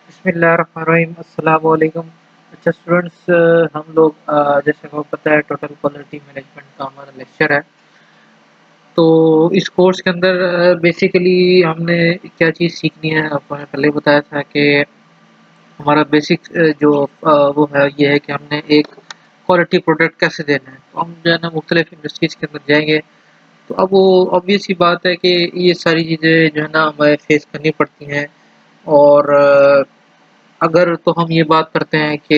बिस्मिल्लाहिर्रहमानिर्रहीम, अस्सलाम वालेकुम। अच्छा स्टूडेंट्स, हम लोग जैसे आपको पता है टोटल क्वालिटी मैनेजमेंट का हमारा लेक्चर है। तो इस कोर्स के अंदर बेसिकली हमने क्या चीज़ सीखनी है, आपको मैंने पहले ही बताया था कि हमारा बेसिक जो वो है ये है कि हमने एक क्वालिटी प्रोडक्ट कैसे देना है। तो हम जो है ना मुख्तलिफ इंडस्ट्रीज़ के अंदर जाएंगे। तो अब वो ऑब्वियस सी बात है कि ये सारी चीज़ें जो है ना हमें फेस करनी पड़ती हैं। और अगर तो हम ये बात करते हैं कि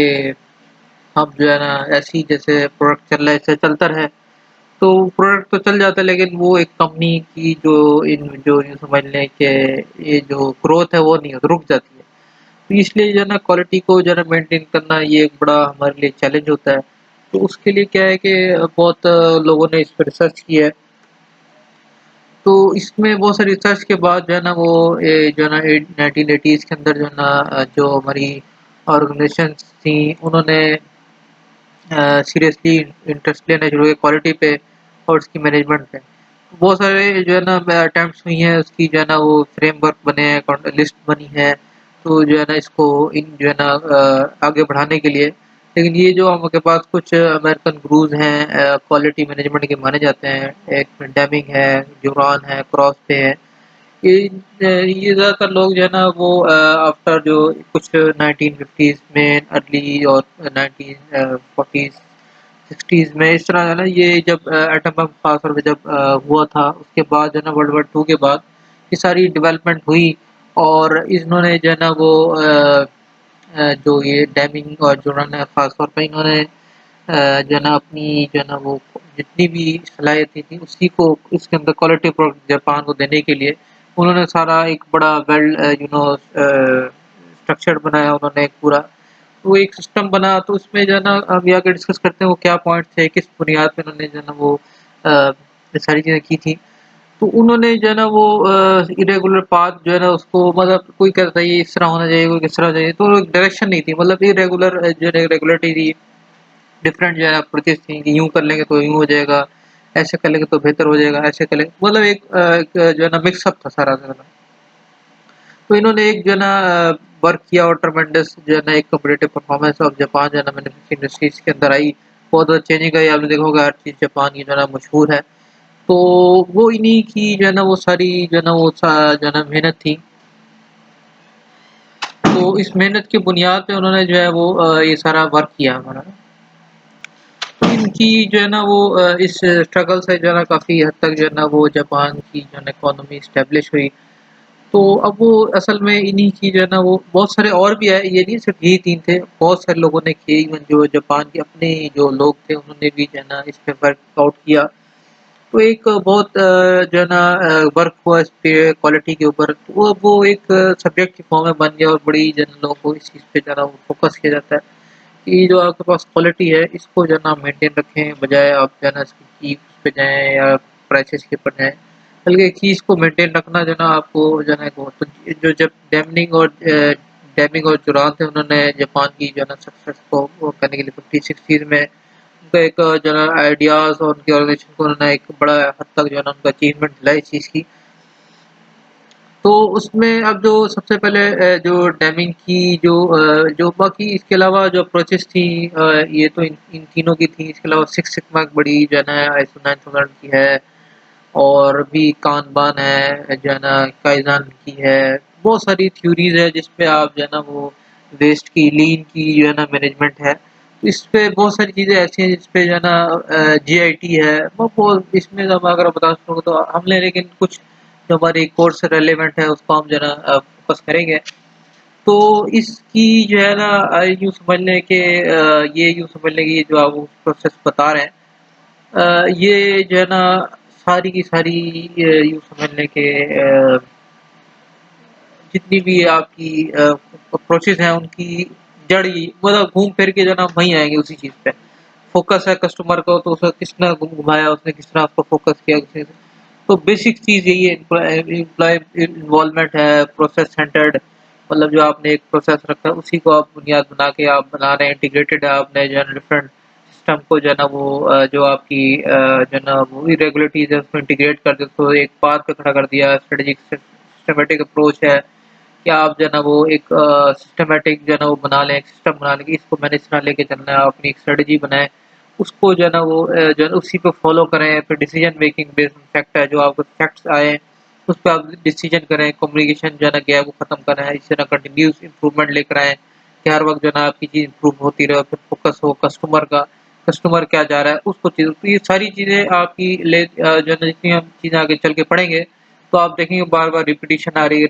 हम जो है ना ऐसे ही जैसे प्रोडक्ट चल रहा है ऐसे चलता रहे, तो प्रोडक्ट तो चल जाता है, लेकिन वो एक कंपनी की जो यूँ समझ लें कि ये जो ग्रोथ है वो नहीं होती, रुक जाती है। तो इसलिए जो है ना क्वालिटी को जो है ना मेंटेन करना ये एक बड़ा हमारे लिए चैलेंज होता है। तो उसके लिए क्या है कि बहुत लोगों ने इस पर रिसर्च की है। तो इसमें बहुत सारी रिसर्च के बाद जो है ना वो जो है ना 1980s के अंदर जो है ना जो हमारी ऑर्गेनाइजेशंस थी उन्होंने सीरियसली इंटरेस्ट लेना शुरू किया क्वालिटी पे और उसकी मैनेजमेंट पे। बहुत सारे जो है ना अटेम्प्ट्स हुई हैं, उसकी जो है ना वो फ्रेमवर्क बने हैं, लिस्ट बनी है। तो जो है ना इसको इन जो है ना आगे बढ़ाने के लिए, लेकिन ये जो हमारे पास कुछ अमेरिकन गुरुज हैं क्वालिटी मैनेजमेंट के माने जाते हैं, एक डेमिंग है, ड्यूरान है, क्रॉस पे है। ये ज़्यादातर लोग जो है ना वो आफ्टर जो कुछ 1950s में अर्ली और 1940s 60s में इस तरह है ना, ये जब एटम बम खासतौर पे जब हुआ था उसके बाद जो है ना वर्ल्ड वॉर टू के बाद ये सारी डेवलपमेंट हुई। और इन्होंने जो है ना वो जो ये डैमिंग और जोड़न है खासतौर पे इन्होंने जो है ना अपनी जो है ना वो जितनी भी सलाहियतें थी उसी को इसके अंदर क्वालिटी प्रोडक्ट जापान को देने के लिए उन्होंने सारा एक बड़ा वेल स्ट्रक्चर बनाया उन्होंने एक पूरा। तो एक सिस्टम बना, तो उसमें जो है ना हम ये आगे डिस्कस करते हैं वो क्या पॉइंट थे, किस बुनियाद पे उन्होंने जो है ना वो ये सारी चीज़ें की थी। तो उन्होंने जो है ना वो इरेगुलर पाथ जो है ना उसको मतलब कोई कहता है ये इस तरह होना चाहिए, कोई किस तरह चाहिए, तो एक डायरेक्शन नहीं थी, मतलब इरेगुलर जो है रेगुलेटरी थी, डिफरेंट जो है अप्रोचेस थी कि यूँ कर लेंगे तो यूँ हो जाएगा, ऐसे कर लेंगे तो बेहतर हो जाएगा, ऐसे कर लेंगे मतलब एक जो है ना मिक्सअप था सारा का सारा। तो इन्होंने एक जो है ना वर्क किया और ट्रमेंडस जो है ना एक कॉम्पिटिटिव परफॉर्मेंस ऑफ जापान जो है ना मैन्युफैक्चरिंग इंडस्ट्रीज के अंदर आई। बहुत ज़्यादा चेंजिंग आई, आपने देखा होगा हर चीज़ जापान की जो है ना मशहूर है। तो वो इन्हीं की जो है ना वो सारी जो है ना वो जो है ना मेहनत थी। तो इस मेहनत की बुनियाद पे उन्होंने जो है वो ये सारा वर्क किया हमारा। तो इनकी जो है ना वो इस स्ट्रगल से जो है ना काफ़ी हद तक जो है ना वो जापान की जो है ना इकोनॉमी इस्टेब्लिश हुई। तो अब वो असल में इन्हीं की जो है ना वो बहुत सारे और भी है, ये नहीं सिर्फ यही 3 थे, बहुत सारे लोगों ने किए, इवन जो जापान के अपने जो लोग थे उन्होंने भी जो है ना इस पे वर्कआउट किया। तो एक बहुत जो है ना वर्क हुआ इस पे क्वालिटी के ऊपर, तो वो एक सब्जेक्ट की फॉर्म में बन गया और बड़ी जो है ना लोगों को इस चीज़ पे जो है ना वो फोकस किया जाता है कि जो आपके पास क्वालिटी है इसको जो है ना मेंटेन रखें, बजाय आप जो है ना इसकी कीप पे जाएँ या प्राइसेस के ऊपर जाएँ। बल्कि चीज़ को मेंटेन रखना जो है ना आपको जो है ना वो तो जो जब डैमिंग और दुरान थे उन्होंने जापान की जो है ना सक्सेस को वो करने के लिए 50-60s में उनका एक जो है ना आइडियाज़ और उनकी ऑर्गेनाइजेशन को उन्होंने एक बड़ा हद तक जो है ना उनका अचीवमेंट मिला इस चीज़ की। तो उसमें अब जो सबसे पहले जो डैमिंग की जो बाकी इसके अलावा जो अप्रोचेस थी, ये तो इन तीनों की थी। इसके अलावा सिक्स सिग्मा एक बड़ी जो है ना आईसो 9000 की है, और भी कानबान है जो है ना काइज़ान की है। बहुत सारी थ्योरीज है जिसपे आप जो है ना वो वेस्ट की लीन की जो है ना मैनेजमेंट है। तो इस पे बहुत सारी चीज़ें ऐसी हैं जिसपे जो है ना जीआईटी है वो बहुत इसमें अब अगर आप बता सको तो हमने, लेकिन कुछ जो हमारे कोर्स से रेलेवेंट है उसको हम जो है ना फोकस करेंगे। तो इसकी जो है ना यूँ समझ लें कि ये यूँ समझ लें कि ये जो आप प्रोसेस बता रहे हैं, ये जो है ना सारी की सारी यूँ समझ लें कि जितनी भी आपकी अप्रोचेस हैं उनकी जड़ ही मतलब घूम फिर के जो है ना वहीं आएँगे उसी चीज़ पे। फोकस है कस्टमर को, तो उसे किसने घुमाया, उसने किस तरह उसको फोकस किया उसे। तो बेसिक चीज़ यही है, एम्प्लॉय इन्वॉल्वमेंट है, प्रोसेस सेंटर्ड, मतलब जो आपने एक प्रोसेस रखा है उसी को आप बुनियाद बना के आप बना रहे हैं, इंटीग्रेटेड है आपने जो है ना डिफरेंट सिस्टम को जो है ना वो जो आपकी जो है ना वो इरेगुलरिटीज़ है उसको इंटीग्रेट कर दिया, उसको एक पाथ पे खड़ा कर दिया, स्ट्रेटेजिक सिस्टमैटिक अप्रोच है। कि आप जो है ना वो एक सिस्टमैटिक जो है ना वो बना लें, एक सिस्टम बना लें कि इसको मैंने इस तरह लेके चलना है, अपनी एक स्ट्रेटजी बनाएँ। उसको जो है ना वो जो है ना उसी पे फ़ॉलो करें, फिर decision making based on fact है, जो आपको फैक्ट्स आएँ, उस पे आप डिसीज़न करें, कम्युनिकेशन जो है ना गैप को खत्म करना है, इसी तरह कंटिन्यूअस इम्प्रूवमेंट लेकर आएँ, कि हर वक़्त जो है ना आपकी चीज़ इम्प्रूव होती रहे, फिर फ़ोकस हो कस्टमर का, कस्टमर क्या चाह रहा है, उसको चीज़ तो ये सारी चीज़ें आपकी जो है ना जितनी हम चीज़ें आगे चल के पढ़ेंगे, तो आप देखेंगे बार-बार रिपिटिशन आ रही है,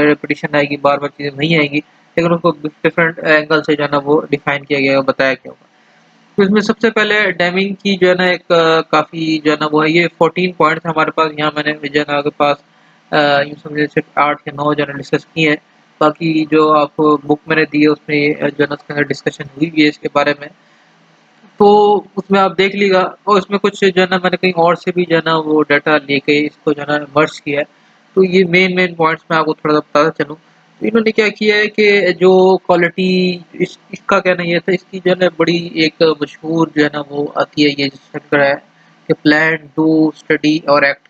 रिपिटिशन आएगी, बार-बार चीज़ें वही आएँगी, लेकिन उसको डिफरेंट एंगल से जो है ना वो डिफाइन किया गया है, बताया गया होगा। तो इसमें सबसे पहले डेमिंग की जो है ना एक काफ़ी जो है ना वो है, ये 14 पॉइंट्स हमारे पास, यहाँ मैंने जो है ना आपके पास यूँ समझिए सिर्फ़ 8 या 9 जो है ना डिस्कस किए हैं। बाकी जो आपको बुक मैंने दी है उसमें ये जो है ना उसके अंदर डिस्कशन हुई भी है इसके बारे में। तो उसमें आप देख लीजिएगा, और इसमें कुछ जो है ना मैंने कहीं और से भी जो है ना वो डाटा लेके इसको जो है ना मर्ज किया है। तो ये मेन पॉइंट्स मैं आपको थोड़ा-सा बताता चलूँ। तो इन्होंने क्या किया है कि जो क्वालिटी इसका कहना ये था, इसकी जो है ना बड़ी एक मशहूर जो है ना वो आती है, ये चक्र है कि प्लान, डू, स्टडी और एक्ट।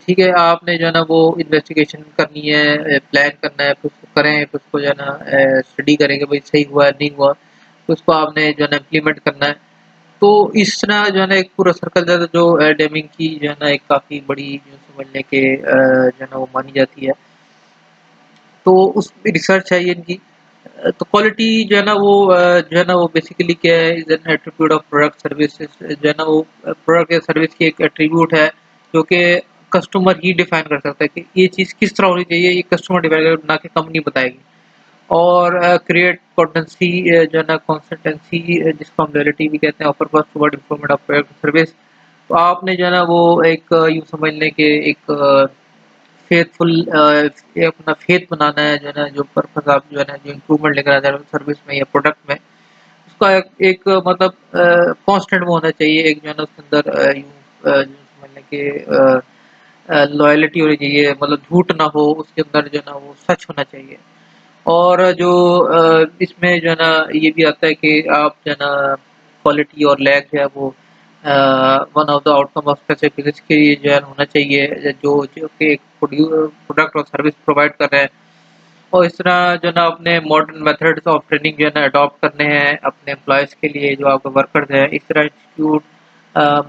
ठीक है, आपने जो है ना वो इन्वेस्टिगेशन करनी है, प्लान करना है, फिर उसको करें, फिर उसको जो है ना स्टडी करें कि भाई सही हुआ है, नहीं हुआ। फिर उसको आपने जो है ना इम्प्लीमेंट करना है। तो इस तरह जो है ना एक पूरा सर्कल जो है, जो डेमिंग की जो है ना एक काफ़ी बड़ी जो समझ लें कि जो है ना वो मानी जाती है। तो उसपे रिसर्च है ये इनकी। तो क्वालिटी जो है ना वो जो है ना वो बेसिकली क्या है, is an attribute of product services, जो है ना वो प्रोडक्ट या सर्विस की एक एट्रिब्यूट है, जो कि कस्टमर ही डिफाइन कर सकता है कि ये चीज़ किस तरह होनी चाहिए, ये कस्टमर डिफाइन करेगा, ना कि कंपनी बताएगी। और क्रिएट पोटेंसी जो है ना कंसिस्टेंसी, जिसको हम लॉयल्टी भी कहते हैं, offer first toward improvement of product service. तो आपने जो है ना वो एक यूँ समझ लें कि एक फेथफुल ये अपना फेथ बनाना है, जो है ना जो पर्पस आप जो है ना जो इम्प्रूवमेंट लेकर आ रहे हो सर्विस में या प्रोडक्ट में, उसका एक मतलब कांस्टेंट वो होना चाहिए, एक जो है ना उसके अंदर यूँ समझ लें कि लॉयल्टी होनी चाहिए, मतलब झूठ ना हो उसके अंदर, जो है ना वो सच होना चाहिए। और जो इसमें जो है ना ये भी आता है कि आप जो है ना क्वालिटी और लैग जो है वो one of the outcome of specific इसके लिए जो है होना चाहिए, जो जो कि एक प्रोडक्ट और सर्विस प्रोवाइड कर रहे हैं। और इस तरह जो है ना अपने मॉडर्न मेथड्स ऑफ ट्रेनिंग जो है ना अडॉप्ट करने हैं अपने एम्प्लॉयज़ के लिए, जो आपके वर्कर्स हैं। इस तरह institute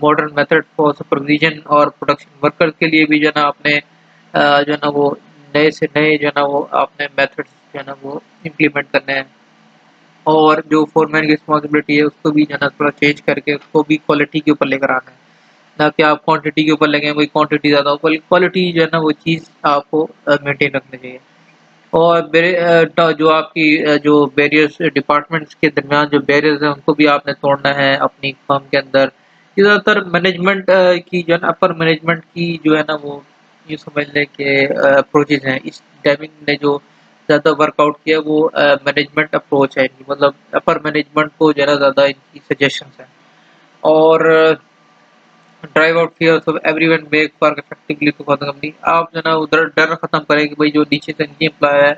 modern method for supervision और प्रोडक्शन वर्कर्स के लिए भी जो है ना अपने जो है ना वो नए से नए जो है ना वो अपने मेथड्स जो है ना वो इम्प्लीमेंट करने हैं। और जो फोरमैन की रिस्पॉन्सिबिलिटी है उसको भी जो है ना थोड़ा चेंज करके उसको भी क्वालिटी के ऊपर लेकर आना है। ना कि आप क्वांटिटी के ऊपर लगे, वही क्वांटिटी ज़्यादा हो, बल्कि क्वालिटी जो है ना वो चीज़ आपको मेंटेन रखनी चाहिए। और जो आपकी जो बैरियर्स डिपार्टमेंट्स के दरमियान जो बैरियर्स हैं उनको भी आपने तोड़ना है अपनी फर्म के अंदर। ये ज़्यादातर मैनेजमेंट की जो है ना अपर मैनेजमेंट की जो है ना वो ये समझ लें कि अप्रोचेज़ हैं। इस डेमिंग ने जो ज़्यादा वर्कआउट किया वो मैनेजमेंट अप्रोच है इनकी, मतलब अपर मैनेजमेंट को जो है ना ज़्यादा इनकी सजेशंस हैं। और drive out fears of everyone make work effectively to for the company. आप जो है ना उधर डर खत्म करें कि भाई जो नीचे से नहीं एम्प्लॉय है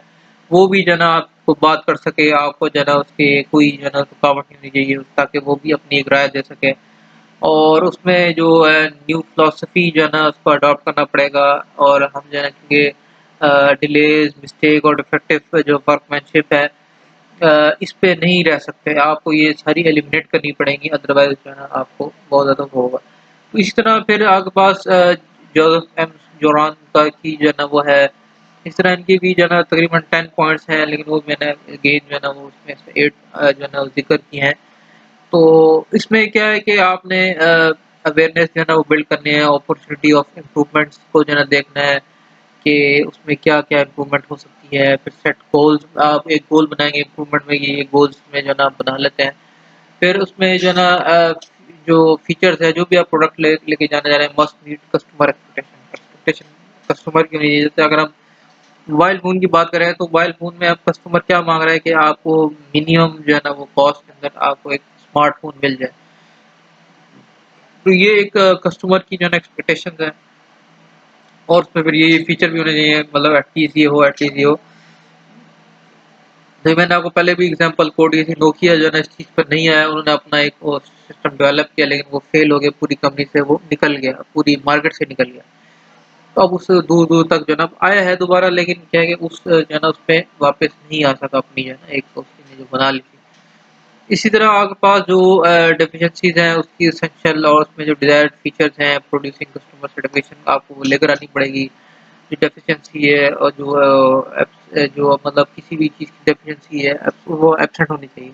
वो भी जो है ना आपको बात कर सके, आपको जो है ना उसके कोई जो है ना रुकावट नहीं होनी चाहिए, ताकि वो भी अपनी एक राय दे सके। और उसमें जो है न्यू फिलॉसफी जो है ना उसको अडॉप्ट करना पड़ेगा। और हम जो है ना क्योंकि डिलेज, मिस्टेक और डिफेक्टिव जो वर्कमैनशिप है इस पे नहीं रह सकते, आपको ये सारी एलिमिनेट करनी पड़ेंगी, अदरवाइज़ जो है ना आपको बहुत ज़्यादा वो होगा। तो इस तरह फिर आपके पास जोसेफ एम जोरान का की जो है ना वो है, इस तरह इनकी भी जो है ना तकरीबन 10 पॉइंट्स हैं, लेकिन वो मैंने अगेन जो है ना वो उसमें से 8 जो है ना ज़िक्र किए हैं। तो इसमें क्या है कि आपने अवेयरनेस जो है ना वो बिल्ड करनी है, अपॉर्चुनिटी ऑफ इम्प्रूवमेंट्स को जो है ना देखना है कि उसमें क्या-क्या इम्प्रूवमेंट हो सकती है। फिर सेट गोल्स, आप एक गोल बनाएँगे इम्प्रूवमेंट में, ये गोल्स में जो है ना आप बना लेते हैं। फिर उसमें जो है ना जो फीचर्स है, जो भी आप प्रोडक्ट लेके जाने जा रहे हैं, must meet customer expectation. Expectation customer की होनी चाहिए। जैसे अगर हम मोबाइल फ़ोन की बात करें तो मोबाइल फ़ोन में अब कस्टमर क्या माँग रहा है कि आपको मिनिमम जो है ना वो कॉस्ट के अंदर आपको एक स्मार्टफ़ोन मिल जाए। तो ये एक कस्टमर की जो है ना एक्सपेक्टेशंस है। और उसमें फिर ये फीचर भी होने चाहिए, मतलब एटलीस्ट ये हो, एटलीस्ट ये हो। नहीं, मैंने आपको पहले भी एग्ज़ाम्पल कोट की थी, नोकिया जो है ना इस चीज़ पर नहीं आया, उन्होंने अपना एक वो सिस्टम डेवलप किया, लेकिन वो फ़ेल हो गया, पूरी कंपनी से वो निकल गया, पूरी मार्केट से निकल गया। तो अब उस दूर-दूर तक जो है ना आया है दोबारा, लेकिन क्या है कि उस जो है ना उसपे वापस नहीं आ सका अपनी जो है ना एक उसने जो बना ली थी। इसी तरह आपके पास जो डेफ़िशिएंसीज़ हैं उसकी एसेंशियल और उसमें जो डिज़ायर्ड फीचर्स हैं प्रोड्यूसिंग कस्टमर सैटिस्फैक्शन आपको वो लेकर आनी पड़ेगी। जो डेफ़िशिएंसी है और जो जो मतलब किसी भी चीज़ की डेफ़िशिएंसी है वो एब्सेंट होनी चाहिए।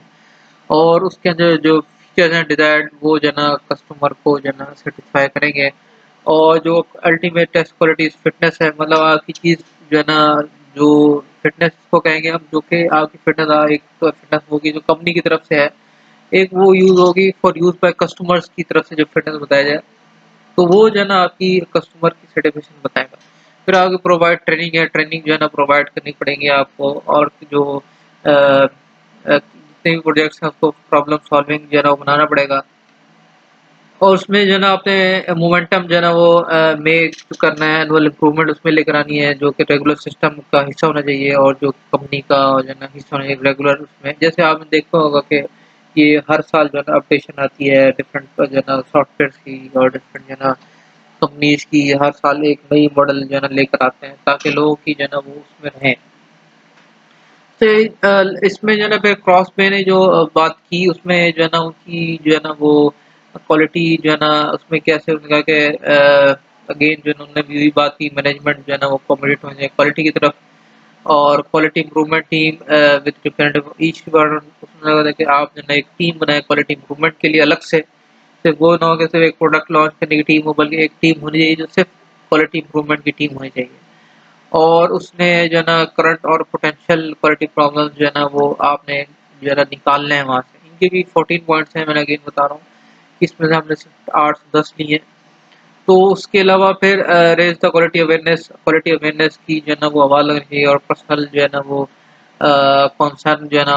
और उसके अंदर जो फीचर्स हैं डिज़ायर्ड वो जो है ना कस्टमर को जो है ना सैटिस्फाई करेंगे। और जो अल्टीमेट टेस्ट क्वालिटी फिटनेस है, मतलब आपकी चीज़ जो है ना जो फिटनेस को कहेंगे हम, जो कि आपकी फिटनेस एक तो फिटनेस होगी जो कंपनी की तरफ से है, एक वो यूज़ होगी फॉर यूज़ बाय कस्टमर्स की तरफ से जो फिटनेस बताया जाए, तो वो जो है ना आपकी कस्टमर की सैटिस्फैक्शन बताएगा। फिर आगे प्रोवाइड ट्रेनिंग है, ट्रेनिंग जो है ना प्रोवाइड करनी पड़ेगी आपको। और जो जितने भी प्रोजेक्ट्स हैं उसको प्रॉब्लम सॉल्विंग जो है ना वो बनाना पड़ेगा। और उसमें जो है ना आपने मोमेंटम जो है ना वो मेक करना है, एनुअल इम्प्रूवमेंट उसमें लेकर आनी है जो कि रेगुलर सिस्टम का हिस्सा होना चाहिए और जो कंपनी का जो है ना हिस्सा होना चाहिए रेगुलर उसमें। जैसे आपने देखा होगा कि ये हर साल जो है ना अपडेशन आती है डिफरेंट जो है ना सॉफ्टवेयर की, और डिफरेंट जो है ना कंपनीज की हर साल एक नई मॉडल जो है ना लेकर आते हैं ताकि लोगों की जो है ना वो उसमें रहें। तो इसमें जो है ना फिर क्रॉसबे ने जो बात की उसमें जो है ना उनकी जो है ना वो क्वालिटी जो है ना उसमें कैसे उनका के अगेन जो है ना उन्होंने भी बात की मैनेजमेंट जो है ना वो कमिटेड होनी चाहिए क्वालिटी की तरफ। और quality improvement team with different each बार उसने लगा था कि आप जो है ना एक टीम बनाए क्वालिटी इंप्रूवमेंट के लिए अलग से। सिर्फ वो ना हो कि सिर्फ एक प्रोडक्ट लॉन्च करने की टीम हो, बल्कि एक टीम होनी चाहिए जो सिर्फ क्वालिटी इंप्रूवमेंट की टीम होनी चाहिए। और उसने जो है ना करंट और पोटेंशियल क्वालिटी प्रॉब्लम्स जो है ना वो आपने जो है ना निकालने हैं वहाँ से। इनके भी 14 पॉइंट्स हैं, मैंने अगेन बता रहा हूँ। इसमें से हमने सिर्फ 8 से 10 लिए हैं। तो उसके अलावा फिर रेज़ द क्वालिटी अवेयरनेस की जो है ना वो आवाज़ लगनी चाहिए। और पर्सनल जो है ना वो कंसर्न जो है ना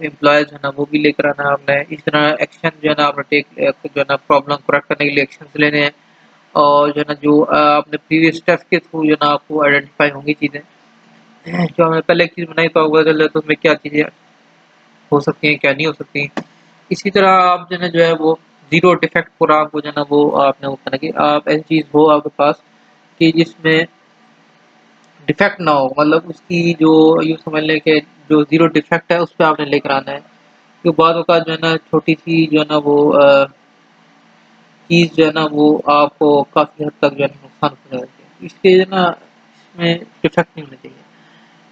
एम्प्लॉइज़ है ना वो भी लेकर आना है आपने। इस तरह एक्शन जो है ना आपने जो है ना प्रॉब्लम करेक्ट करने के लिए एक्शंस लेने हैं। और जो है ना जो आपने प्रीवियस स्टेप्स के थ्रू जो है ना आपको आइडेंटिफाई होंगी चीज़ें। जो हमें पहले एक चीज़ बनाई तो आपको पता चल जाए तो उसमें क्या चीज़ें हो सकती हैं, क्या नहीं हो सकती। इसी तरह आप जो है ना जो है वो ज़ीरो डिफेक्ट प्रोग्राम को जो है ना वो आपने वो करना कि आप ऐसी चीज़ हो आपके पास कि जिसमें डिफेक्ट ना हो, मतलब उसकी जो यूँ समझ लें कि जो ज़ीरो डिफेक्ट है उस पे आपने लेकर आना है। कि बाद औक़ात जो है ना छोटी-सी जो है ना वो चीज़ जो है ना वो आपको काफ़ी हद तक जो है नुकसान पहुँचाती है। इसलिए जो है ना इसमें डिफेक्ट नहीं होना चाहिए।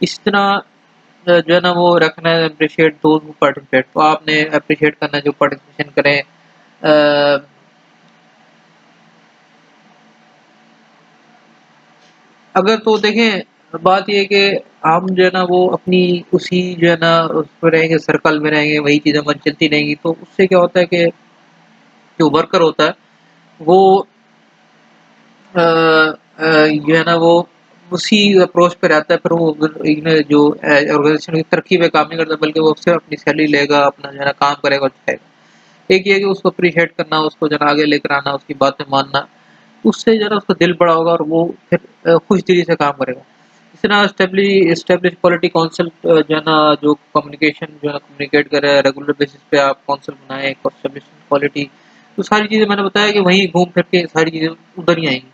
इस तरह जो है ना वो रखना है एप्रिशिएट दोज़ हू पार्टिसिपेट, तो आपने एप्रिशिएट करना है जो पार्टिसिपेशन करें। अ, अगर तो देखें बात ये है कि हम जो है ना वो अपनी उसी जो है ना उसमें रहेंगे, सर्कल में रहेंगे, वही चीज़ें हमारी चलती रहेंगी, तो उससे क्या होता है कि जो वर्कर होता है वो जो है ना वो उसी अप्रोच पे रहता है। फिर वो जो ऑर्गेनाइजेशन की तरक्की पे काम नहीं करता, बल्कि वो सिर्फ अपनी सैलरी लेगा, अपना जो है ना काम करेगा और जाएगा। एक ये है कि उसको अप्रिशिएट करना, उसको जो है ना आगे लेकर आना, उसकी बातें मानना, उससे जो है ना उसका दिल बड़ा होगा और वो फिर खुश दिली से काम करेगा। इस तरह एस्टेब्लिश क्वालिटी काउंसिल जो है ना जो कम्युनिकेशन जो है ना कम्युनिकेट करे रेगुलर बेसिस पे आप काउंसिल बनाएँ एस्टेब्लिश क्वालिटी। तो सारी चीज़ें मैंने बताया कि वहीं घूम फिर के सारी चीज़ें उधर ही आएँगी।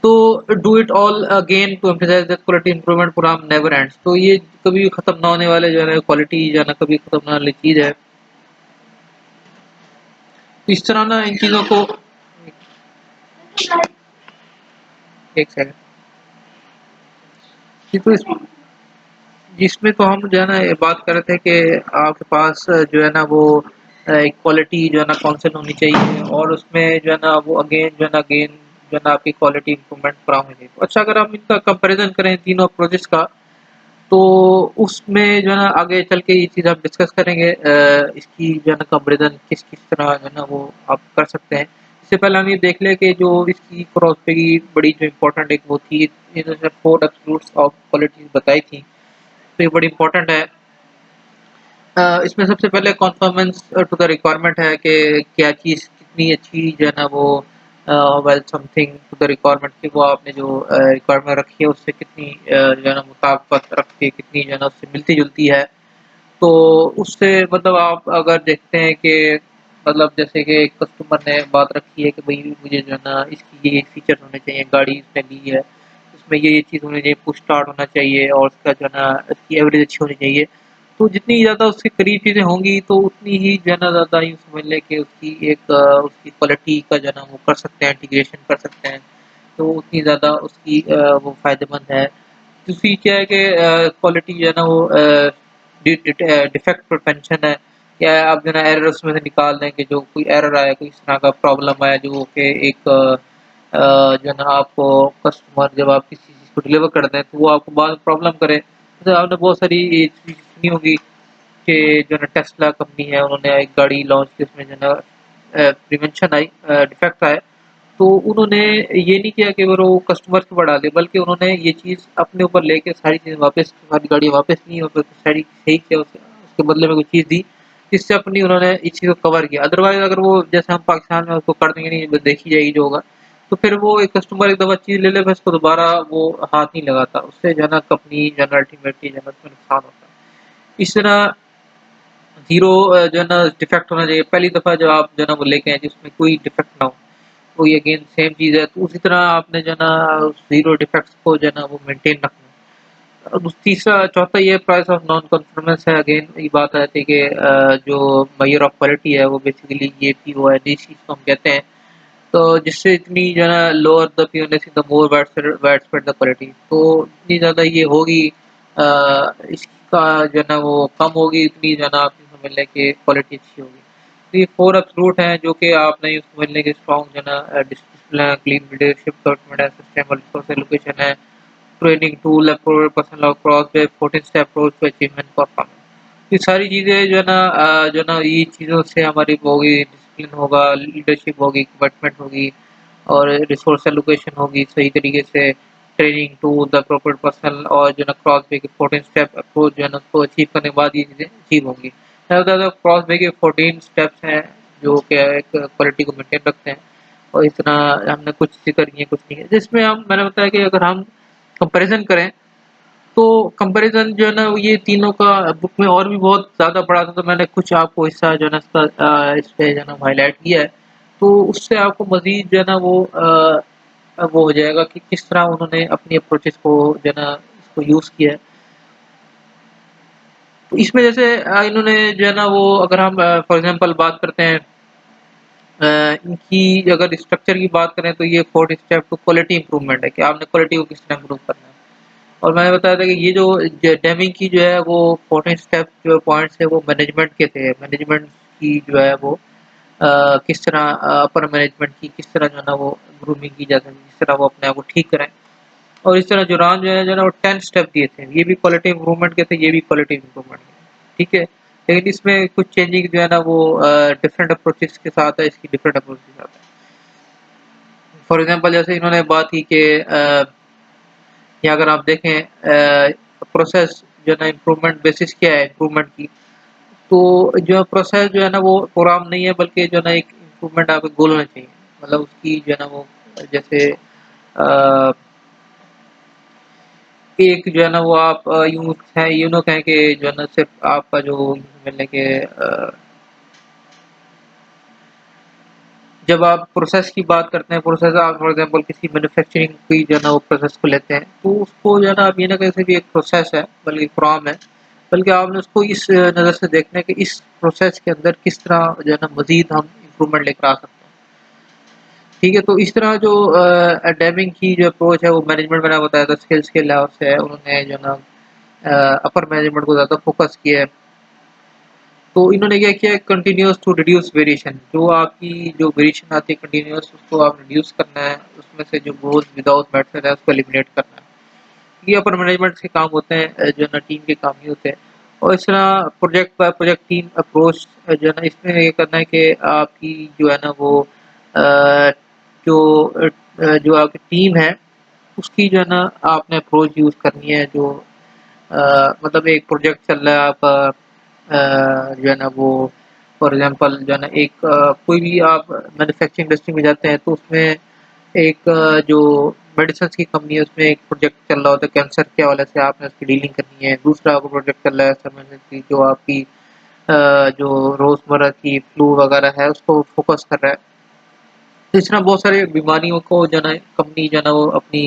तो do it all again to emphasise that quality improvement programme never ends. तो ये कभी खत्म ना होने वाले जो है ना क्वालिटी जो है ना कभी खत्म ना होने वाली चीज़ है। तो इस तरह ना इन चीज़ों को एक सेकंड जी, तो जिसमें तो हम जो है ना ये बात कर रहे थे कि आपके पास जो है ना वो एक क्वालिटी जो है ना काउंसिल होनी चाहिए। और उसमें जो है ना वो अगेन जो है ना आपकी क्वालिटी इंप्रूवमेंट प्रोग्राम होनी चाहिए। तो अच्छा, अगर हम इनका कंपैरिजन करें तीनों प्रोजेक्ट्स का, तो उसमें जो है ना आगे चल के ये चीज़ हम डिस्कस करेंगे। इसकी जो है ना कंपैरिजन किस-किस तरह जो है ना वो आप कर सकते हैं। इससे पहले हम ये देख लें कि जो इसकी क्रॉसपे की बड़ी जो इम्पोर्टेंट एक वो थी, इन्होंने 4 एब्सोल्यूट्स ऑफ क्वालिटीज़ बताई थी, तो ये बड़ी इम्पोर्टेंट है। इसमें सबसे पहले कन्फर्मेंस टू द रिक्वायरमेंट है कि क्या चीज़ कितनी अच्छी जो है ना वो well something to the requirement कि वो आपने जो रिक्वायरमेंट रखी है उससे कितनी जो है ना मुताबिकत रखती है, कितनी जो है ना उससे मिलती-जुलती है। तो उससे मतलब आप अगर देखते हैं कि मतलब जैसे कि एक कस्टमर ने बात रखी है कि भई मुझे जो है ना इसकी ये फीचर होने चाहिए, गाड़ी इसने ली है, उसमें ये चीज़ होनी चाहिए, पुश स्टार्ट होना चाहिए और उसका जो है ना इसकी एवरेज अच्छी होनी चाहिए। तो जितनी ज़्यादा उसके करीब चीज़ें होंगी तो उतनी ही जो है ना ज़्यादा यूँ समझ लें कि उसकी एक उसकी क्वालिटी का जो है ना वो कर सकते हैं, इंटीग्रेशन कर सकते हैं। तो उतनी ज़्यादा उसकी वो फ़ायदेमंद है। दूसरी क्या है कि क्वालिटी जो है ना वो डिफेक्ट प्रिवेंशन है। क्या है आप जो है ना एरर उसमें से निकाल दें कि जो कोई एरर आया, कोई इस तरह का प्रॉब्लम आया जो कि एक जो है ना आपको कस्टमर जब आप किसी चीज़ को डिलीवर कर दें तो वो आपको बाद में प्रॉब्लम करे। जैसे आपने बहुत सारी ये चीज़ सुनी होगी कि जो है ना टेस्ला कंपनी है उन्होंने एक गाड़ी लॉन्च की उसमें जो है ना प्रिवेंशन आई डिफेक्ट आए। तो उन्होंने ये नहीं किया कि वो कस्टमर को बढ़ा दे, बल्कि उन्होंने ये चीज़ अपने ऊपर लेके सारी चीज़ें वापस सारी गाड़ियाँ वापस ली और फिर सारी सही किया उसके बदले में कोई चीज़ दी, जिससे अपनी उन्होंने इस चीज़ को कवर किया। अदरवाइज़ अगर वो जैसे हम पाकिस्तान में उसको कर देंगे नहीं, बस देखी जाएगी जो होगा, तो फिर वो एक कस्टमर एक दफ़ा चीज़ ले ले फिर उसको दोबारा वो हाथ नहीं लगाता। उससे जो है ना कंपनी जो है ना अल्टीमेटली जो है ना उसमें नुकसान होता है। इस तरह ज़ीरो जो है ना डिफेक्ट होना चाहिए। पहली दफ़ा जब आप जो है ना वो लेके आएँ जिसमें कोई डिफेक्ट ना हो। वही अगेन सेम चीज़ है, तो उसी तरह आपने जो है ना ज़ीरो डिफेक्ट्स को जो है ना वो मेंटेन रखना है। और तीसरा चौथा ये प्राइस ऑफ नॉन कन्फर्मेंस है। अगेन ये बात आ जाती है कि जो मेजर ऑफ क्वालिटी है वो बेसिकली ये पीओएलई चीज़ को हम कहते हैं। तो जिससे इतनी जो है ना लोअर द पीओएलई the more widespread the quality. तो इतनी ज़्यादा ये होगी इसका जो है ना वो कम होगी, इतनी जो है ना आप समझ लें कि क्वालिटी अच्छी होगी। तो ये 4 एब्सोल्यूट हैं जो कि आपने यूँ समझ लें कि स्ट्रॉन्ग जो है ना डिसिप्लिन है, क्लीन लीडरशिप, कमिटमेंट है, सस्टेनेबल रिसोर्स एलोकेशन है, ट्रेनिंग टूल है, पर्सनल और cross way 14 step approach to achievement performance. ये सारी चीज़ें जो है ना जो है ना ये चीज़ों से हमारी वो होगी, डिसिप्लिन होगा, लीडरशिप होगी, कमिटमेंट होगी और रिसोर्स एलोकेशन होगी सही तरीके से, training tool the proper personal और जो है ना क्रॉस वे के 14 स्टेप अप्रोच जो है ना उसको अचीव करने के बाद ये चीज़ें अचीव होंगी। ज़्यादा से ज़्यादा क्रॉस वे के 14 स्टेप्स हैं जो कि एक क्वालिटी को मेंटेन रखते हैं और इस तरह हमने कुछ चीज़ें करी हैं, कुछ नहीं है। जिसमें हम मैंने बताया कि अगर हम कंपैरिज़न करें तो कंपैरिज़न जो है ना वो ये तीनों का बुक में और भी बहुत ज़्यादा पढ़ा था, तो मैंने कुछ आपको हिस्सा जो है ना इसका इस पे जो है ना हाइलाइट किया है। तो उससे आपको मज़ीद जो है ना वो हो जाएगा कि किस तरह उन्होंने अपनी अप्रोचेज़ को जो है ना इसको यूज़ किया है। तो इसमें जैसे इन्होंने जो है ना वो अगर हम फॉर एग्ज़ाम्पल बात करते हैं इनकी अगर स्ट्रक्चर की बात करें तो ये 4 स्टेप टू क्वालिटी इम्प्रूवमेंट है कि आपने क्वालिटी को किस तरह इम्प्रूव करना है। और मैंने बताया था कि ये जो डेमिंग की जो है वो 14 स्टेप जो पॉइंट्स है वो मैनेजमेंट के थे। मैनेजमेंट की जो है वो किस तरह अपर मैनेजमेंट की किस तरह जो है ना वो ग्रूमिंग की जा सकती है, किस तरह वो अपने आप को ठीक करें। और इस तरह जुरान जो है ना वो 10 स्टेप दिए थे। ये भी क्वालिटी इम्प्रूवमेंट के थे, ये भी क्वालिटी इम्प्रूवमेंट के थे। ठीक है? लेकिन इसमें कुछ चेंजिंग जो है ना वो डिफरेंट अप्रोचेस के साथ है, इसकी डिफरेंट अप्रोच के साथ है। फॉर एग्ज़ाम्पल जैसे इन्होंने बात की कि या अगर आप देखें प्रोसेस जो है ना इम्प्रूवमेंट बेसिस क्या है इम्प्रूवमेंट की, तो जो प्रोसेस जो है ना वो प्रोग्राम नहीं है बल्कि जो है ना एक इम्प्रूवमेंट आपके गोल होना चाहिए। मतलब उसकी जो है ना वो जैसे अ, एक जो है ना वो आप यूँ ना कहें कि जो है ना सिर्फ़ आपका जो मिलने के जब आप प्रोसेस की बात करते हैं, प्रोसेस आप फॉर एग्ज़ाम्पल किसी मैन्युफैक्चरिंग की जो है ना वो प्रोसेस को लेते हैं, तो उसको जो है ना आप ये ना कह सकते कि एक प्रोसेस है, बल्कि प्रोग्राम है, बल्कि आपने उसको इस नज़र से देखना है कि इस प्रोसेस के अंदर किस तरह जो है ना मज़ीद हम इम्प्रूवमेंट लेकर आ सकते हैं। ठीक है, तो इस तरह जो डेमिंग की जो अप्रोच है वो मैनेजमेंट मैंने बताया था स्किल्स के लिहाज़ से है, उन्होंने जो है ना अपर मैनेजमेंट को ज़्यादा फ़ोकस किया है। तो इन्होंने क्या किया कंटिन्यूअस टू रिड्यूस वेरिएशन जो आपकी जो वेरिएशन आती है कंटिन्यूअस उसको आप रिड्यूस करना है, उसमें से जो गोज़ विदाउट मैटर है उसको एलिमिनेट करना है। ये अपर मैनेजमेंट के काम होते हैं जो है ना टीम के काम ही होते हैं। और इस तरह project by project team approach जो है ना इसमें ये करना है कि आपकी जो है ना वो अ, जो आपकी टीम है उसकी जो है ना आपने अप्रोच यूज़ करनी है जो मतलब एक प्रोजेक्ट चल रहा है आपका जो है ना वो फॉर एग्ज़ाम्पल जो है ना एक कोई भी आप मैन्युफैक्चरिंग इंडस्ट्री में जाते हैं तो उसमें एक जो मेडिसिन्स की कंपनी है उसमें एक प्रोजेक्ट चल रहा होता है कैंसर के हवाले से आपने उसकी डीलिंग करनी है। दूसरा आपको प्रोजेक्ट चल रहा है समझने की जो आपकी जो रोज़मर्रा की फ्लू वगैरह है उसको फ़ोकस कर रहा है। तो इस तरह बहुत सारी बीमारियों को जो है ना कंपनी जो है ना वो अपनी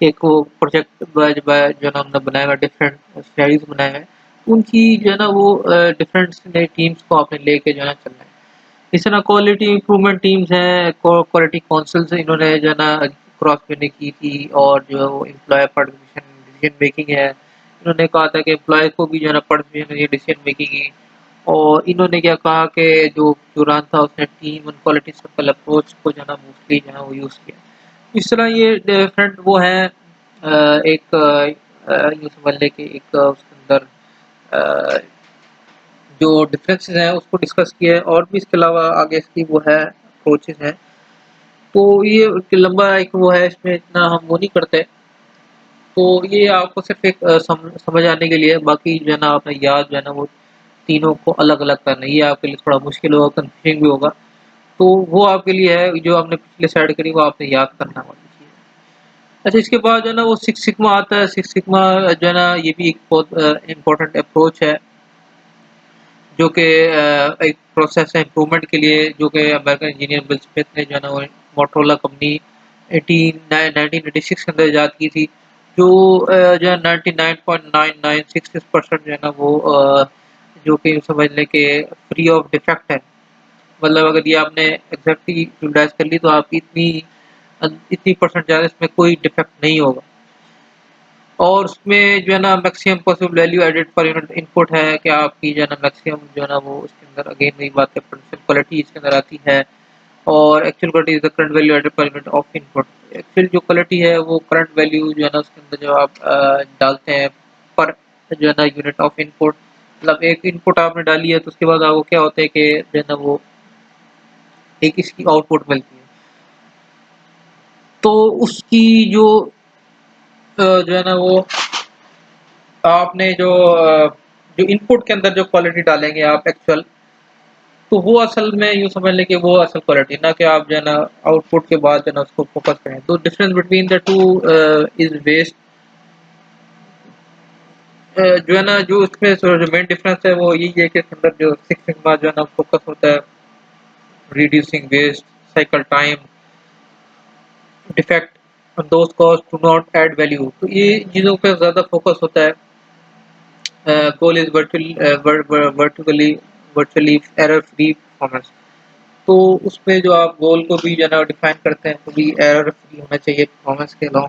एक वो प्रोजेक्ट बाय बाय जो है ना हमने बनाया हुआ डिफरेंट स्टडीज़ बनाए हैं। उनकी जो है ना वो डिफरेंट नई टीम्स को आपने लेके जो है ना चलना है। इस तरह क्वालिटी इम्प्रूवमेंट टीम्स हैं, क्वालिटी काउंसिल्स इन्होंने जो है ना क्रॉस ट्रेनिंग की थी और जो है वो एम्प्लॉय पार्टिसिपेशन डिसीजन मेकिंग है। इन्होंने कहा था कि एम्प्लॉय को भी जो है ना पार्टिसिपेशन डिसीजन मेकिंग की और इन्होंने क्या कहा कि जो दौरान था उसने team and quality circle approach को जो है ना मोस्टली जो है वो यूज़ किया। इस तरह ये डिफरेंट वो है एक यूँ समझ लें कि एक उसके अंदर अ, जो डिफरेंसेस हैं उसको डिस्कस किया है और भी इसके अलावा आगे इसकी वो है अप्रोचेस हैं। तो ये एक लंबा एक वो है इसमें इतना हम वो नहीं करते। तो ये आपको सिर्फ़ एक समझ आने के लिए बाकी जो है ना आपने याद जो है ना वो तीनों को अलग-अलग करना है। ये आपके लिए थोड़ा मुश्किल होगा, कन्फ्यूज़िंग भी होगा। तो वो आपके लिए है जो आपने पिछले स्लाइड करी वो आपने याद करना वाली चीज़ है। अच्छा इसके बाद जो है ना वो सिक्स सिग्मा आता है। सिक्स सिग्मा जो है ना ये भी एक बहुत इम्पोर्टेंट अप्रोच है। जो कि एक प्रोसेस है इम्प्रूवमेंट के लिए जो कि अमेरिकन इंजीनियर बिल स्मिथ ने जो है ना वो मोटोरोला कंपनी 1996 के अंदर इजाद की थी जो जो है 99.996% जो है ना वो जो कि समझ लें कि फ्री ऑफ डिफेक्ट है मतलब अगर ये आपने एग्जैक्टली यूटिलाइज कर ली तो आपकी इतनी परसेंट ज़्यादा इसमें कोई डिफेक्ट नहीं होगा और उसमें जो है ना maximum possible value added per unit input है कि आपकी जो है ना मैक्सिमम जो है ना वो उसके अंदर अगेन वही बात है पोटेंशियल क्वालिटी इसके अंदर आती है और actual quality is the current value added per unit of input actual जो क्वालिटी है वो करंट वैल्यू जो है ना उसके अंदर जो आप डालते हैं पर जो है ना यूनिट ऑफ इनपुट मतलब एक इनपुट आपने डाली है तो उसके बाद आपको क्या होता है कि जो है ना वो एक इसकी आउटपुट मिलती है तो उसकी जो है ना वो आपने जो इनपुट के अंदर जो क्वालिटी डालेंगे आप एक्चुअल तो वो असल में यूँ समझ लें कि वो असल क्वालिटी ना कि आप जो है ना आउटपुट के बाद जो है ना उसको फोकस करें। तो difference between the two is based जो है ना जो उसमें जो मेन डिफरेंस है वो यही है कि इसके अंदर जो सिक्स सिग्मा जो है ना फोकस होता है reducing waste, cycle time, defect और those cost to not add value. तो ये चीज़ों पे ज़्यादा फोकस होता है। Goal is virtually error free performance. तो उसमें जो आप गोल को भी जो है ना डिफाइन करते हैं तो भी एरर फ्री होना चाहिए परफॉर्मेंस के अलावा।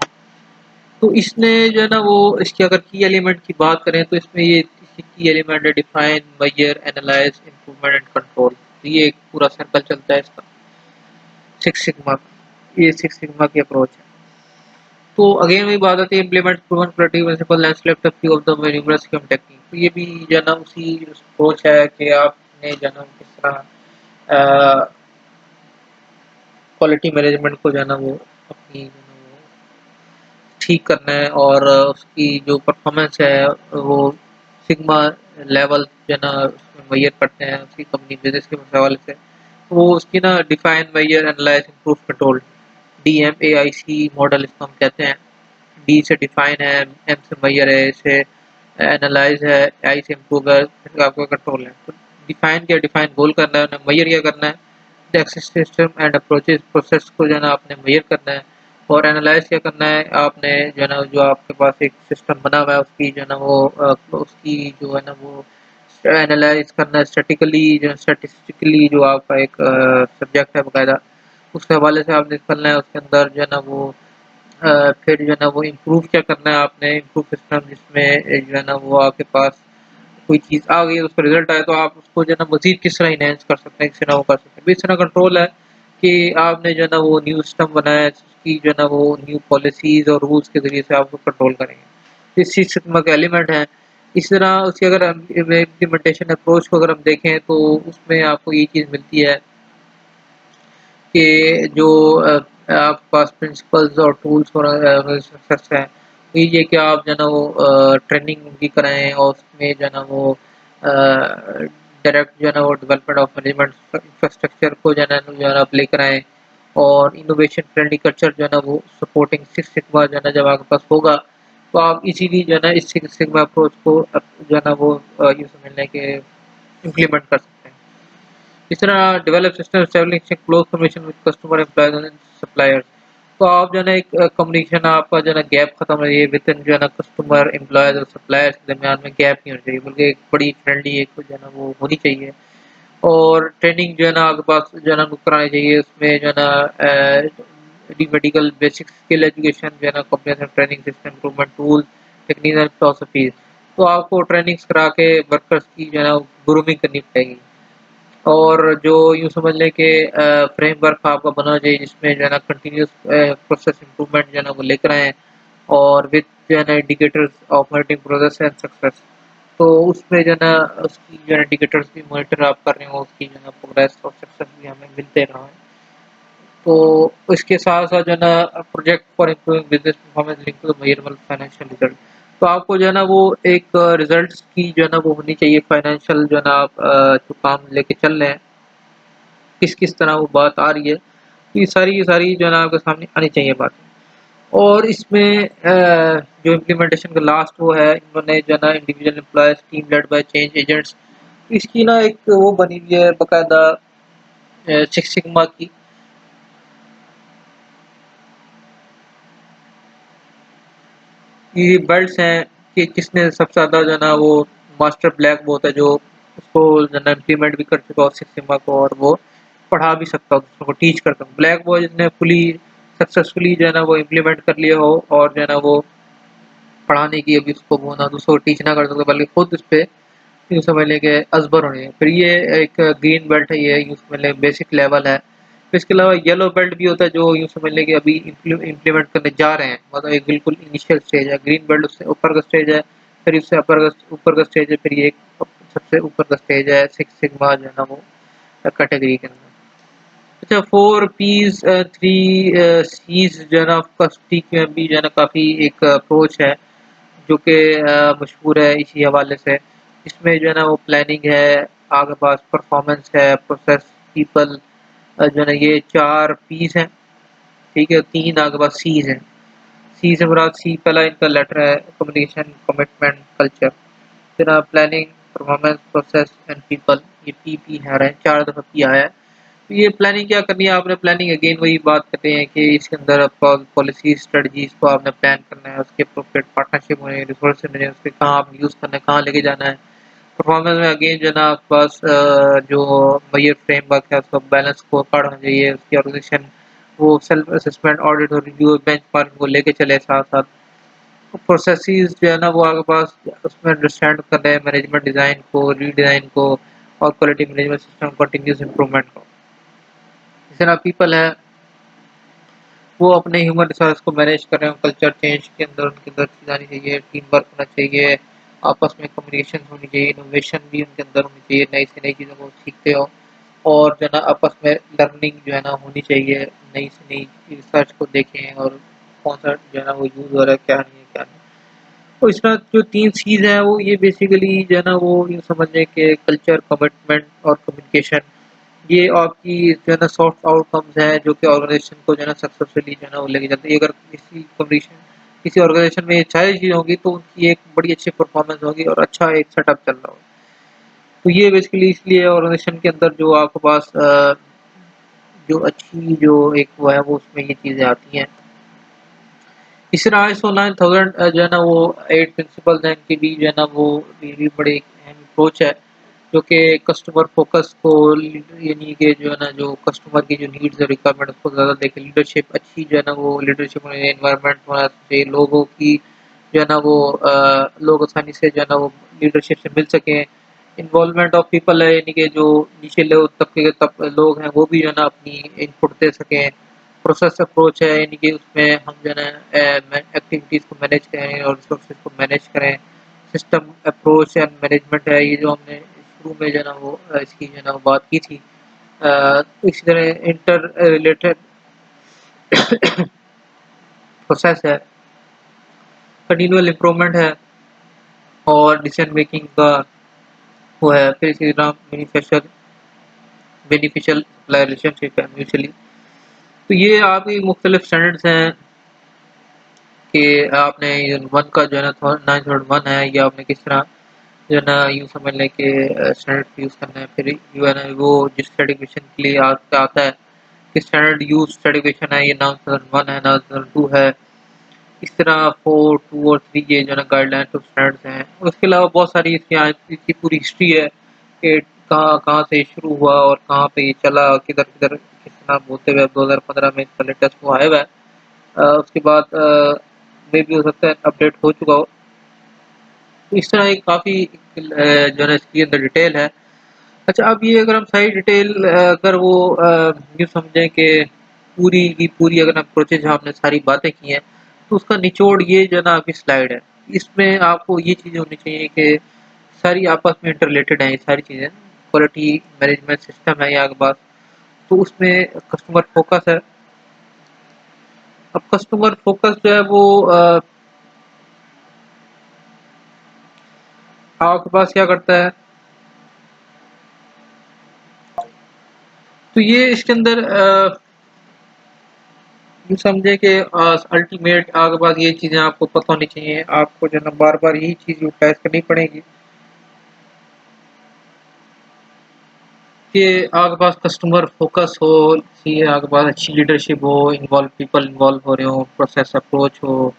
तो इसने जो है ना वो इसके अगर की एलिमेंट की बात करें तो इसमें ये इसकी की एलिमेंट है define, measure, analyse, improvement and control. ये एक पूरा सर्कल चलता है इसका सिक्स सिग्मा का। ये सिक्स सिग्मा की अप्रोच है। तो अगेन वही बात आती है implement proven creative principle and select a few of the numerous scheme technique. तो ये भी जो है ना उसी अप्रोच है कि आपने जो है ना किस तरह क्वालिटी मैनेजमेंट को जो है ना वो अपनी जो है ना वो ठीक करना है और उसकी जो परफॉर्मेंस है वो सिग्मा लेवल जो है ना उसमें मेजर करते हैं उसकी कंपनी बिजनेस के हवाले से वो उसकी ना define measure analyse improve control DMAIC model इसको हम कहते हैं। डी से डिफाइन है, एम से मेजर है, से एनालाइज है, आई से इम्प्रूव है, आपका कंट्रोल है। तो डिफाइन क्या डिफाइन गोल करना है, मेजर क्या करना है access system and approaches process को जो है ना आपने मेजर करना है और एनालाइज क्या करना है आपने जो है ना जो आपके पास एक सिस्टम बना हुआ है उसकी जो है ना वो उसकी जो है ना वो एनालाइज करना है स्टैटिकली जो स्टैटिस्टिकली जो आपका एक सब्जेक्ट है बकायदा उस हवाले से आपने निकलना है उसके अंदर जो है ना वो फिर जो है ना वो इम्प्रूव क्या करना है आपने इम्प्रूव सिस्टम जिसमें जो है ना वो आपके पास कोई चीज़ आ गई है उसका रिजल्ट आया तो आप उसको जो है ना मज़ीद किस तरह इनहैंस कर सकते हैं, किस तरह वो कर सकते हैं। इस तरह कंट्रोल है कि आपने जो है ना वो न्यू सिस्टम बनाया है जिसकी जो है ना वो न्यू पॉलिसीज़ और रूल्स के ज़रिए से आप उसको कंट्रोल करेंगे। तो इस सिस्टम का एलिमेंट है। इस तरह उसकी अगर हम इम्प्लीमेंटेशन अप्रोच को अगर हम देखें तो उसमें आपको ये चीज़ मिलती है कि जो आपके पास प्रिंसिपल्स और टूल्स और सक्सेस हैं ये है कि आप जो है ना वो ट्रेनिंग भी कराएँ और उसमें जो है ना वो डायरेक्ट जो है ना वो डेवलपमेंट ऑफ मैनेजमेंट इंफ्रास्ट्रक्चर को जो है ना आप लेकर आएँ और इनोवेशन फ्रेंडली कल्चर जो है ना वो सपोर्टिंग सिक्स सिग्मा जो है ना जब आपके पास होगा तो आप इजीली जो है ना इस सिक्स सिग्मा अप्रोच को जो है ना वो यूँ समझ लें कि इम्प्लीमेंट कर सकते हैं। इस तरह develop system establishing close communication with customer employees and suppliers. तो आप जो है ना एक कम्युनिकेशन आपका जो है ना गैप खत्म हो जाए विद इन जो है ना कस्टमर एम्प्लॉयज और सप्लायर्स के दरमियान में गैप नहीं होना चाहिए, बल्कि एक बड़ी फ्रेंडली एक जो है ना वो होनी चाहिए। और ट्रेनिंग जो है ना आपके पास जो है ना करानी चाहिए, उसमें जो है ना मेडिकल बेसिक स्किल एजुकेशन जो है ना comprehensive training system improvement tool technique and philosophies. तो आपको ट्रेनिंग्स करा के वर्कर्स की जो है ना ग्रूमिंग करनी पड़ेगी। और जो यूँ समझ लें कि फ्रेमवर्क आपका बना चाहिए जिसमें जो है ना कंटिन्यूअस प्रोसेस इम्प्रूवमेंट जो है ना वो लेकर आएँ, और विद जो है ना indicators of monitoring progress and success. तो उसमें जो है ना उसकी जो है इंडिकेटर्स भी मॉनिटर आप कर रहे हो, उसकी जो है ना प्रोग्रेस और सक्सेस भी हमें मिलते रहा है। तो इसके साथ-साथ जो है ना project for improving business performance linked to the measurable financial result. तो आपको जो है ना वो एक रिजल्ट्स की जो है ना वो होनी चाहिए फाइनेंशियल जो है ना आप जो काम लेके चल रहे हैं, किस-किस तरह वो बात आ रही है। तो ये सारी जो है ना आपके सामने आनी चाहिए बातें। और इसमें जो इम्प्लीमेंटेशन का लास्ट वो है, इन्होंने जो है ना individual employees team led by change agents, इसकी ना एक वो बनी हुई है बाकायदा सिक्स सिग्मा की। ये बेल्ट्स हैं कि किसने सबसे ज़्यादा जो है ना वो मास्टर ब्लैक बहुत है जो उसको जो है ना इम्प्लीमेंट भी कर चुका हो सिक्स सिग्मा को, और वो पढ़ा भी सकता हो दूसरों को, टीच करता हो। ब्लैक बॉय जिसने फुली सक्सेसफुली जो है ना वो इम्प्लीमेंट कर लिया हो और जो है ना वो पढ़ाने की अभी उसको वो ना दूसरों को टीच ना कर सके बल्कि खुद उस पे यूँ समझ लें कि असबर होने हैं। फिर ये एक ग्रीन बेल्ट है, ये यूँ समझ लें बेसिक लेवल है। फिर इसके अलावा येलो बेल्ट भी होता है जो यूँ समझ लें कि अभी इम्प्लीमेंट करने जा रहे हैं, मतलब एक बिल्कुल इनिशियल स्टेज है। ग्रीन बेल्ट उससे ऊपर का स्टेज है, फिर इससे ऊपर का स्टेज है, फिर ये एक सबसे ऊपर का स्टेज है सिक्स सिग्मा जो है ना वो कैटेगरी के अंदर। अच्छा, 4 पीस 3 सीज़ जो है ना आपका स्पीक में भी जो है ना काफ़ी एक अप्रोच है जो कि मशहूर है इसी हवाले से। इसमें जो है ना वो प्लानिंग है, आगे पास परफॉर्मेंस है, प्रोसेस, पीपल, जो है ना ये 4 पीस हैं, ठीक है? 3 आगे पास सीज़ हैं। सी से मुराद सी पहला इनका लेटर है, कम्युनिकेशन, कमिटमेंट, कल्चर। फिर planning, performance, process and people, ये पी है रहे हैं, 4 दफ़ा पी आया है। तो ये प्लानिंग क्या करनी है आपने, प्लानिंग अगेन वही बात करते हैं कि इसके अंदर पॉलिसी स्ट्रेटजीज को आपने प्लान करना है, उसके अप्रोप्रिएट पार्टनरशिप होने, रिसोर्स होने, उसके कहाँ आप यूज़ करना है, कहाँ लेके जाना है। परफॉर्मेंस में अगेन जो है ना आपके पास जो मेजर फ्रेमवर्क है उसका बैलेंस स्कोर कार्ड होना चाहिए, उसकी ऑर्गेनाइजेशन वो सेल्फ असेसमेंट, ऑडिट और रिव्यू, बेंचमार्किंग को लेके चले साथ साथ। तो प्रोसेसेस जो है ना वो आपके पास उसमें अंडरस्टैंड कर रहे हैं मैनेजमेंट डिज़ाइन को, रीडिज़ाइन को, और quality management system continuous improvement को। इस तरह पीपल है वो अपने ह्यूमन रिसोर्स को मैनेज कर रहे हो, कल्चर चेंज के अंदर उनके अंदर चीज़ आनी चाहिए, टीम वर्क होना चाहिए, आपस में कम्युनिकेशन होनी चाहिए, इनोवेशन भी उनके अंदर होनी चाहिए, नई से नई चीज़ों को सीखते हो, और जो है ना आपस में लर्निंग जो है ना होनी चाहिए, नई से नई रिसर्च को देखें और कौन सा जो है ना वो यूज़ हो रहा है, क्या नहीं है, क्या नहीं। तो इसमें जो 3 चीज़ हैं वो ये बेसिकली जो है ना वो यूँ समझिए कि कल्चर, कमिटमेंट और कम्युनिकेशन, ये आपकी जो है ना सॉफ्ट आउटकम्स हैं जो कि ऑर्गेनाइजेशन को जो है ना सक्सेसफुली जो है ना वो लेके जाते हैं। अगर किसी ऑर्गेनाइजेशन में ये सारी चीज़ें होंगी तो उनकी एक बड़ी अच्छी परफॉर्मेंस होगी और अच्छा एक सेटअप चल रहा होगा। तो ये बेसिकली इसलिए ऑर्गेनाइजेशन के अंदर जो आपके पास जो अच्छी जो एक वो है वो उसमें ये चीज़ें आती हैं। इस तरह ISO 9000 जो है ना वो 8 प्रिंसिपल्स हैं, इनकी भी जो है ना वो भी बड़ी अहम अप्रोच है जो कि कस्टमर फ़ोकस को यानी कि जो है ना जो कस्टमर की जो नीड्स और रिक्वायरमेंट उसको ज़्यादा देखें। लीडरशिप अच्छी जो है ना वो लीडरशिप होनी चाहिए, एनवायरनमेंट होना चाहिए, लोगों की जो है ना वो लोग आसानी से जो है ना वो लीडरशिप से मिल सकें। इन्वॉल्वमेंट ऑफ पीपल है, यानी कि जो नीचे तबके के लोग हैं वो भी जो है ना अपनी इनपुट दे सकें। प्रोसेस अप्रोच है, यानी कि उसमें हम जो है ना एक्टिविटीज़ को मैनेज करें और रिसोर्सेज को मैनेज करें। सिस्टम अप्रोच एंड मैनेजमेंट है, ये जो हमने शुरू में जो है ना वो इसकी जो है ना वो बात की थी। इसी तरह इंटर रिलेटेड प्रोसेस है, कंटिन्यूअल इम्प्रूवमेंट है, और डिसीजन मेकिंग का वो है। फिर इसी तरह बेनिफिशियल सप्लाई रिलेशनशिप है म्यूचुअली। तो ये आपकी मुख्तलिफ स्टैंडर्ड्स हैं कि आपने वन का जो है ना 9.1 है, ये आपने किस तरह जो है ना यूँ समझ लें कि स्टैंडर्ड यूज़ करना है। फिर जो है ना वो जिस सर्टिफिकेशन के लिए आपका आता है कि स्टैंडर्ड यूज़ सर्टिफिकेशन है, ये 9001 है, 9002 है। इस तरह 4, 2 और 3 ये जो है ना गाइडलाइंस और स्टैंडर्ड्स हैं। उसके अलावा बहुत सारी इसकी पूरी हिस्ट्री है कि कहाँ-कहाँ से शुरू हुआ और कहाँ पे ये चला, किधर-किधर किस नाम बोलते हुए अब 2015 में इसका लेटेस्ट वो आया हुआ है। उसके बाद मे बी हो सकता है अपडेट हो चुका हो। तो इस तरह एक काफ़ी जो है ना इसके अंदर डिटेल है। अच्छा, अब ये अगर हम सारी डिटेल अगर वो यूँ समझें कि पूरी की पूरी अगर अप्रोचेज़ आपने सारी बातें की हैं, तो उसका निचोड़ ये जो है ना आपकी स्लाइड है। इसमें आपको ये चीज़ें होनी चाहिए कि सारी आपस में इंटररिलेटेड हैं ये सारी चीज़ें। क्वालिटी मैनेजमेंट सिस्टम है ये आपके पास, तो उसमें कस्टमर फ़ोकस है। अब कस्टमर फ़ोकस जो है वो आपके पास क्या करता है, तो ये इसके अंदर यूँ समझे कि अल्टीमेट आपके पास ये चीज़ें आपको पता होनी चाहिए। आपको जो है ना बार-बार यही चीज़ यूटिलाइज़ करनी पड़ेगी कि आपके पास कस्टमर फ़ोकस हो, चाहिए आपके पास अच्छी लीडरशिप हो, पीपल इन्वॉल्व हो रहे हों, प्रोसेस अप्रोच हो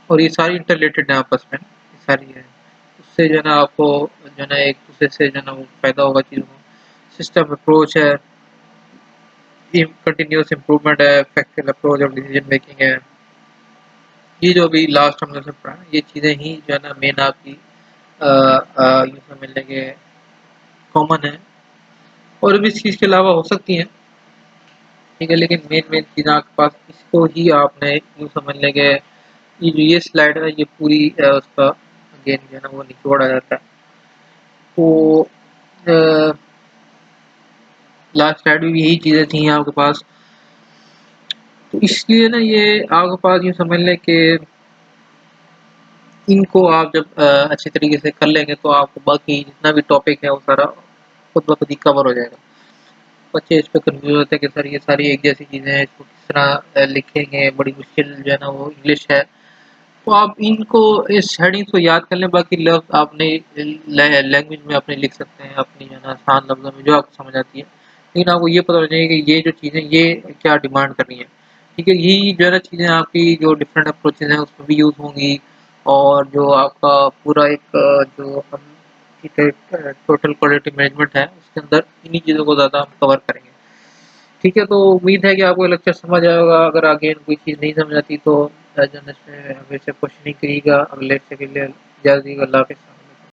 और ये सारी इंटररिलेटेड हैं आपस में, ये सारी है। उससे जो है ना आपको जो है ना एक-दूसरे से जो है ना वो फ़ायदा होगा चीज़ों को। सिस्टम अप्रोच है, कंटीन्यूअस इम्प्रूवमेंट है, इफेक्टिव अप्रोच और डिसीजन मेकिंग है। ये जो अभी लास्ट हमने सब पढ़ा, ये चीज़ें ही जो है ना मेन आपकी यूँ समझ लें कि कॉमन है और भी इस चीज़ के अलावा हो सकती हैं, ठीक है? लेकिन मेन-मेन चीज़ें आपके पास इसको ही आपने यूँ समझ लें कि ये जो ये स्लाइड है ये पूरी उसका अगेन जो है ना वो निचोड़ आ जाता है। तो अ, लास्ट स्लाइड में भी यही चीज़ें थी आपके पास। तो इसलिए ना ये आपके पास यूँ समझ लें कि इनको आप जब अच्छे तरीके से कर लेंगे तो आपको बाकी जितना भी टॉपिक है वो सारा खुद ब खुद ही कवर हो जाएगा। बच्चे इस पे कन्फ्यूज़ होते हैं कि सर ये सारी एक जैसी चीज़ें हैं, इसको किस तरह लिखेंगे, बड़ी मुश्किल जो है ना वो इंग्लिश है। तो आप इनको इस हेडिंग्स को याद कर लें, बाकी लफ्ज़ आपने लैंग्वेज में अपने लिख सकते हैं, अपनी जो है ना आसान लफ्ज़ों में जो आपको समझ आती है। लेकिन आपको ये पता होना चाहिए कि ये जो चीज़ें ये क्या डिमांड कर रही हैं। ठीक है? यही जो है ना चीज़ें आपकी जो डिफरेंट अप्रोचेज़ हैं उसमें भी यूज़ होंगी और जो आपका पूरा एक जो हम ठीक है टोटल क्वालिटी मैनेजमेंट है उसके अंदर इन्हीं चीज़ों को ज़्यादा हम कवर करेंगे। ठीक है, तो उम्मीद है कि आपको ये लेक्चर समझ आया होगा। अगर आगे कोई चीज़ नहीं समझ आती तो जनरल में हमेशा क्वेश्चनिंग करिएगा। अगले लेक्चर के लिए इजाज़त दीजिए। अल्लाह हाफ़िज़।